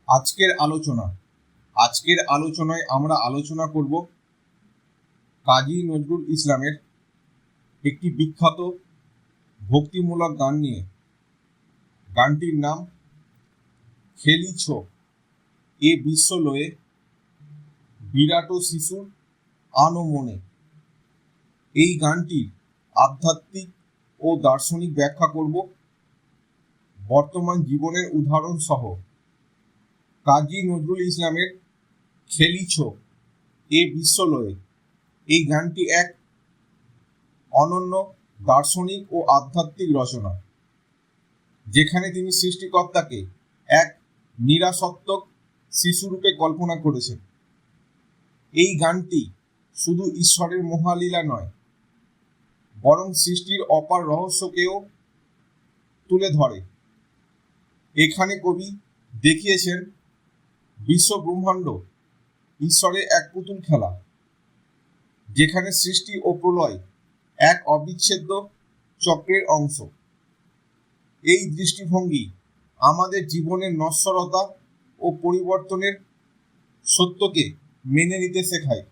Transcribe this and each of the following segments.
আজকের আলোচনায় আমরা আলোচনা করব কাজী নজরুল ইসলামের একটি বিখ্যাত ভক্তিমূলক গান নিয়ে। গানটির নাম খেলিছ এ বিশ্ব লয়ে বিরাট শিশুর আনো মনে। এই গানটির আধ্যাত্মিক ও দার্শনিক ব্যাখ্যা করব বর্তমান জীবনের উদাহরণ সহ। কাজী নজরুল ইসলামের খেলিছ এ বিশ্ব লয়ে এই গানটি এক অনন্য দার্শনিক ও আধ্যাত্মিক রচনা, যেখানে তিনি সৃষ্টিকর্তাকে এক নিরাসক্তক শিশুরূপে কল্পনা করেছেন। এই গানটি শুধু ঈশ্বরের মহালীলা নয়, বরং সৃষ্টির অপার রহস্যকেও তুলে ধরে। এখানে কবি দেখিয়েছেন বিশ্ব ব্রহ্মাণ্ড ঈশ্বরের এক পুতুল খেলা, যেখানে সৃষ্টি ও প্রলয় এক অবিচ্ছেদ্য চক্রের অংশ। এই দৃষ্টিভঙ্গি আমাদের জীবনের নশ্বরতা ও পরিবর্তনের সত্যকে মেনে নিতে শেখায়।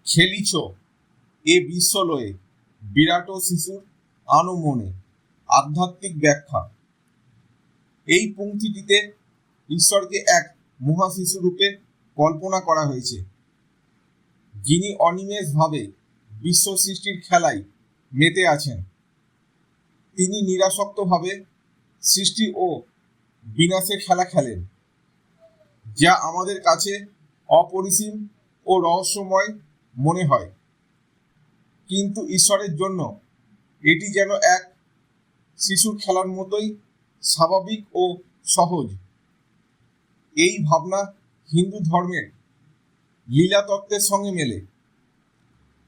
খেলিছ এ বিশ্ব লয়ে বিরাট শিশুর আনো মনে, আধ্যাত্মিক ব্যাখ্যা। এই পংক্তিটিতে ঈশ্বরকে এক মহাশিশু রূপে কল্পনা করা হয়েছে, যিনি অনিমেষভাবে বিশ্ব সৃষ্টির খেলায় মেতে আছেন। তিনি নিরাসক্তভাবে সৃষ্টি ও বিনাশের খেলা খেলেন, যা আমাদের কাছে অপরিসীম ও রহস্যময় মনে হয়, কিন্তু ঈশ্বরের জন্য এটি যেন এক শিশুর খেলার মতোই স্বাভাবিক ও সহজ। এই ভাবনা হিন্দু ধর্মের লীলা তত্ত্বের সঙ্গে মেলে,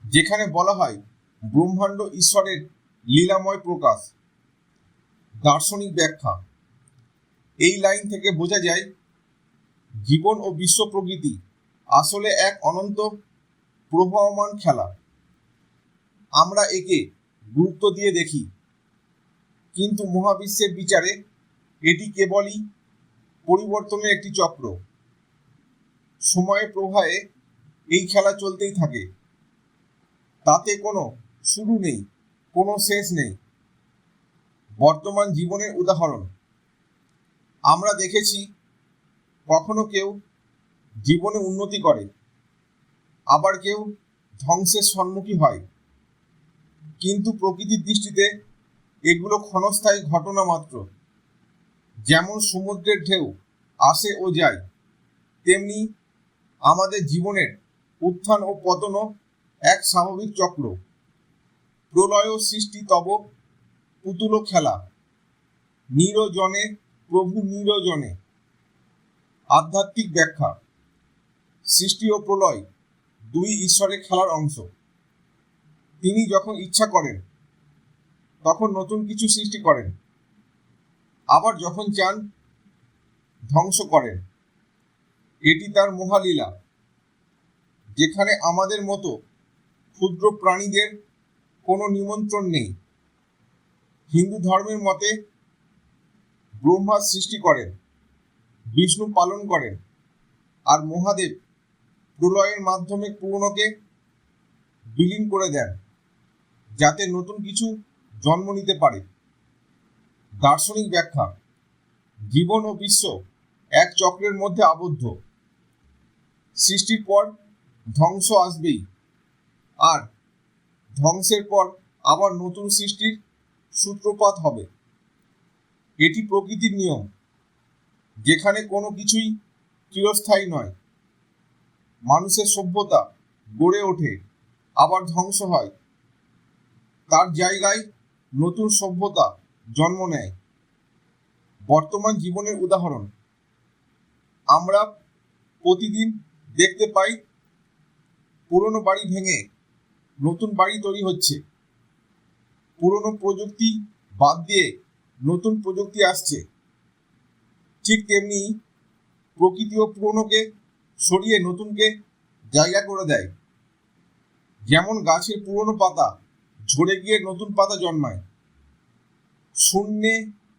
যেখানে বলা হয় ব্রহ্মাণ্ড ঈশ্বরের লীলাময় প্রকাশ। দার্শনিক ব্যাখ্যা। এই লাইন থেকে বোঝা যায় জীবন ও বিশ্ব প্রকৃতি আসলে এক অনন্ত প্রবাহমান খেলা। আমরা একে গুরুত্ব দিয়ে দেখি, কিন্তু মহাবিশ্বের বিচারে এটি কেবলই পরিবর্তনের একটি চক্র। সময়ের প্রবাহে এই খেলা চলতেই থাকে, তাতে কোনো শুরু নেই, কোনো শেষ নেই। বর্তমান জীবনের উদাহরণ আমরা দেখেছি, কখনো কেউ জীবনে উন্নতি করে, আবার কেউ ধ্বংসের সম্মুখী হয়, কিন্তু প্রকৃতির দৃষ্টিতে এগুলো ক্ষণস্থায়ী ঘটনা মাত্র। যেমন সমুদ্রের ঢেউ আসে ও যায়, তেমনি আমাদের জীবনের উত্থান ও পতনও এক স্বাভাবিক চক্র। প্রলয় সৃষ্টি তব পুতুল খেলা, নিরজনে প্রভু নিরজনে। আধ্যাত্মিক ব্যাখ্যা। সৃষ্টি ও প্রলয় দুই ঈশ্বরের খেলার অংশ। তিনি যখন ইচ্ছা করেন তখন নতুন কিছু সৃষ্টি করেন, আবার যখন চান ধ্বংস করেন। এটি তার মহালীলা, যেখানে আমাদের মতো ক্ষুদ্র প্রাণীদের কোনো নিমন্ত্রণ নেই। হিন্দু ধর্মের মতে ব্রহ্মা সৃষ্টি করেন, বিষ্ণু পালন করেন, আর মহাদেব প্রলয়ের মাধ্যমে পুরনোকে বিলীন করে দেন, যাতে নতুন কিছু জন্ম নিতে পারে। দার্শনিক ব্যাখ্যা। জীবন ও বিশ্ব এক চক্রের মধ্যে আবদ্ধ। সৃষ্টির পর ধ্বংস আসবেই, আর ধ্বংসের পর আবার নতুন সৃষ্টির সূত্রপাত হবে। এটি প্রকৃতির নিয়ম, যেখানে কোনো কিছুই চিরস্থায়ী নয়। মানুষের সভ্যতা গড়ে ওঠে, আবার ধ্বংস হয়, তার জায়গায় নতুন সভ্যতা জন্ম নেয়। বর্তমান জীবনের উদাহরণ আমরা প্রতিদিন দেখতে পাই, পুরনো বাড়ি ভেঙে নতুন বাড়ি তৈরি হচ্ছে। পুরনো প্রযুক্তি বাদ দিয়ে নতুন প্রযুক্তি আসছে। ঠিক তেমনি প্রকৃতিও পুরনোকে সরিয়ে নতুনকে জায়গা করে দেয়। যেমন গাছের পুরনো পাতা ঝরে গিয়ে নতুন পাতা জন্মায়। শূন্যে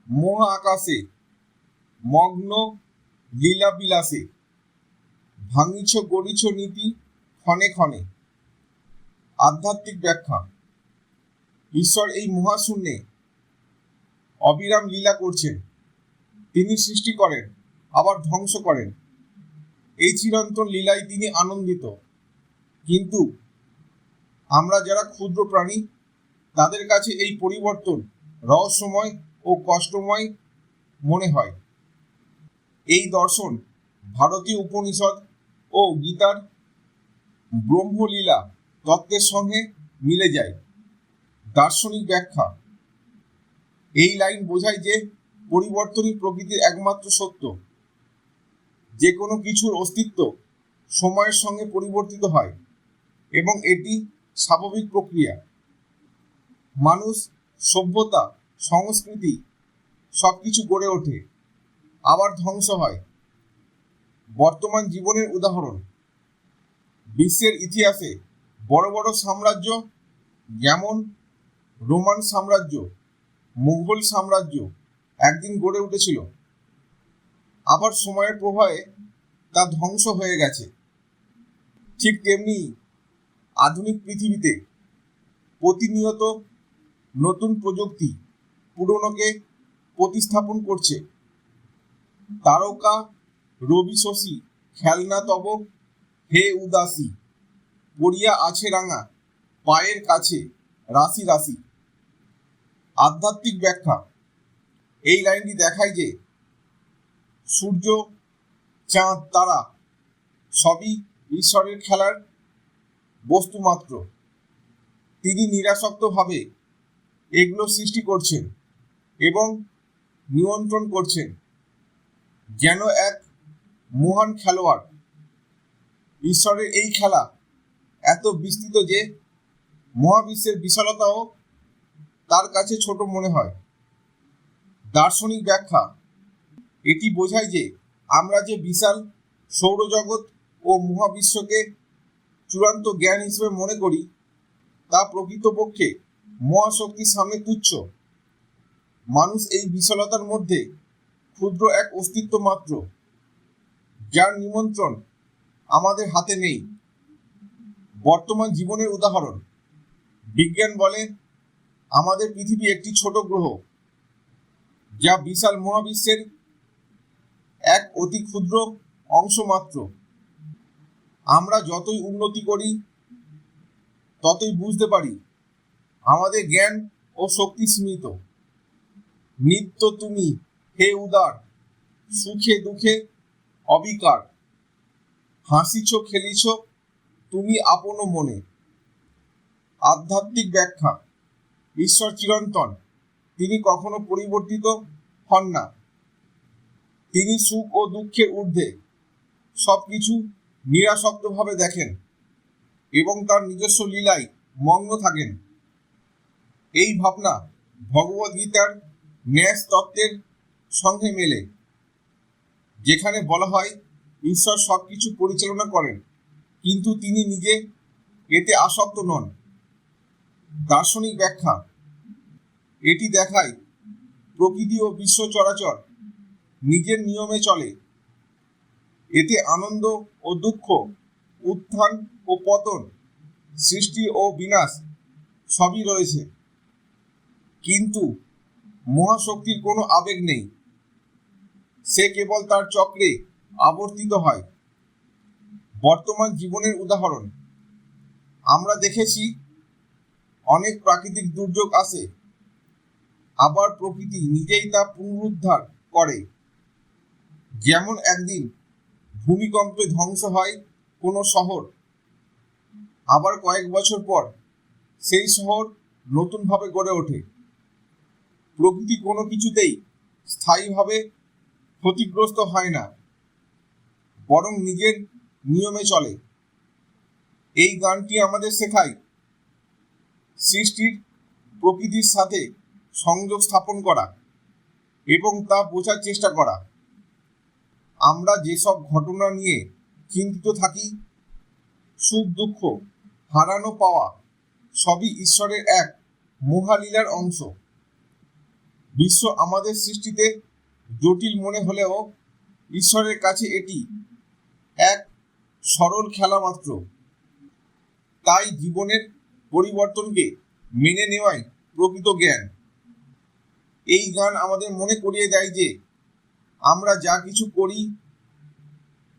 মহা আকাশে মগ্ন লীলা বিলাসে, ভাঙিছ গড়িছ নীতি ক্ষণে ক্ষণে। আধ্যাত্মিক ব্যাখ্যা। ঈশ্বর এই মহাশূন্যে অবিরাম লীলা করছেন। তিনি সৃষ্টি করেন, আবার ধ্বংস করেন। এই চিরন্তন লীলায় তিনি আনন্দিত। কিন্তু আমরা যারা ক্ষুদ্র প্রাণী, তাদের কাছে এই পরিবর্তন রহস্যময় ও কষ্টময় মনে হয়। এই দর্শন ভারতীয় উপনিষদ ও গীতার ব্রহ্মলীলা তত্ত্বের সঙ্গে মিলে যায়। দার্শনিক ব্যাখ্যা। এই লাইন বোঝায় যে পরিবর্তনই প্রকৃতির একমাত্র সত্য। যে কোনো কিছুর অস্তিত্ব সময়ের সঙ্গে পরিবর্তিত হয় এবং এটি স্বাভাবিক প্রক্রিয়া। মানুষ, সভ্যতা, সংস্কৃতি সবকিছু গড়ে ওঠে, আবার ধ্বংস হয়। বর্তমান জীবনের উদাহরণ। বিশ্বের ইতিহাসে বড় বড় সাম্রাজ্য যেমন রোমান সাম্রাজ্য, মুঘল সাম্রাজ্য একদিন গড়ে উঠেছিল, আবার সময়ের প্রভাবে তা ধ্বংস হয়ে গেছে। ঠিক তেমনি আধুনিক পৃথিবীতে প্রতিনিয়ত নতুন প্রযুক্তি পুরনোকে প্রতিস্থাপন করছে। তারকা রবি শশী খেলনা তব হে উদাসী, পড়িয়া আছে রাঙা পায়ের কাছে রাশি রাশি। আধ্যাত্মিক ব্যাখ্যা। এই লাইনটি দেখায় যে সূর্য, চাঁদ, তারা সবই ঈশ্বরের খেলার বস্তু মাত্র। তিনি নিরাসক্তভাবে এগুলো সৃষ্টি করছেন এবং নিয়ন্ত্রণ করছেন, যেন এক মহান খেলোয়াড়। ঈশ্বরের এই খেলা এত বিস্তৃত যে মহাবিশ্বের বিশালতাও তার কাছে ছোট মনে হয়। দার্শনিক ব্যাখ্যা। এটি বোঝায় যে আমরা যে বিশাল সৌরজগৎ ও মহাবিশ্বকে চূড়ান্ত জ্ঞান হিসেবে মনে করি, তা প্রকৃতপক্ষে মহাশক্তির সামনে তুচ্ছ। মানুষ এই বিশালতার মধ্যে ক্ষুদ্র এক অস্তিত্ব মাত্র, যার নিমন্ত্রণ আমাদের হাতে নেই। বর্তমান জীবনের উদাহরণ। বিজ্ঞান বলে আমাদের পৃথিবী একটি ছোট গ্রহ, যা বিশাল মহাবিশ্বের এক অতি ক্ষুদ্র অংশ মাত্র। আমরা যতই উন্নতি করি ততই বুঝতে পারি আমাদের জ্ঞান ও শক্তি সীমিত। নিত্য তুমি হে উদার, সুখে দুঃখে অবিকার, হাসিছ খেলিছ তুমি আপন মনে। আধ্যাত্মিক ব্যাখ্যা। ঈশ্বর চিরন্তন, তিনি কখনো পরিবর্তিত হন না। তিনি সুখ ও দুঃখের ঊর্ধ্বে সবকিছু নিরাসক্তভাবে দেখেন এবং তার নিজস্ব লীলায় মগ্ন থাকেন। এই ভাবনা ভগবদ গীতার ন্যাস তত্ত্বের সঙ্গে মেলে, যেখানে বলা হয় ঈশ্বর সবকিছু পরিচালনা করেন, কিন্তু তিনি নিজে এতে আসক্ত নন। দার্শনিক ব্যাখ্যা। এটি দেখায় প্রকৃতি ও বিশ্ব চরাচর নিজের নিয়মে চলে। এতে আনন্দ ও দুঃখ, উত্থান ও পতন, সৃষ্টি ও বিনাশ সবই রয়েছে। কিন্তু মহাশক্তির কোনো আবেগ নেই, সে কেবল তার চক্রে আবর্তিত হয়। বর্তমান জীবনের উদাহরণ। আমরা দেখেছি অনেক প্রাকৃতিক দুর্যোগ আসে, আবার প্রকৃতি নিজেই তা পুনরুদ্ধার করে। যেমন একদিন ভূমিকম্পে ধ্বংস হয় কোনো শহর, আবার কয়েক বছর পর সেই শহর নতুনভাবে গড়ে ওঠে। প্রকৃতি কোনো কিছুতেই স্থায়ীভাবে ক্ষতিগ্রস্ত হয় না, বরং নিজের নিয়মে চলে। এই গানটি আমাদের শেখায় সৃষ্টির প্রকৃতির সাথে সংযোগ স্থাপন করা এবং তা বোঝার চেষ্টা করা। আমরা যেসব ঘটনা নিয়ে চিন্তিত থাকি, সুখ দুঃখ, হারানো পাওয়া, সবই ঈশ্বরের এক মহালীলার অংশ। বিশ্ব আমাদের সৃষ্টিতে জটিল মনে হলেও ঈশ্বরের কাছে এটি এক সরল খেলা মাত্র। তাই জীবনের পরিবর্তনকে মেনে নেওয়াই প্রকৃত জ্ঞান। এই গান আমাদের মনে করিয়ে দেয় যে আমরা যা কিছু করি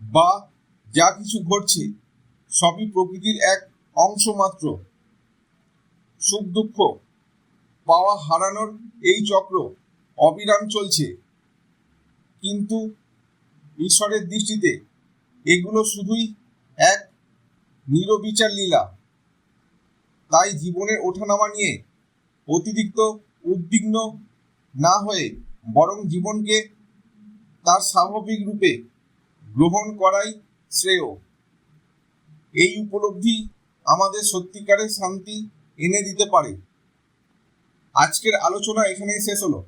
বা যা কিছু ঘটছে সবই প্রকৃতির এক অংশ মাত্র। সুখ দুঃখ, পাওয়া হারানোর এই চক্র অবিরাম চলছে, কিন্তু ঈশ্বরের দৃষ্টিতে এগুলো শুধুই এক নিরবিচার লীলা। তাই জীবনের ওঠানামা নিয়ে অতিরিক্ত উদ্বিগ্ন না হয়ে বরং জীবনকে তার স্বাভাবিক রূপে গ্রহণ করাই শ্রেয়। এই উপলব্ধি আমাদের সত্যিকারের শান্তি এনে দিতে পারে। আজকের আলোচনা এখানেই শেষ হলো।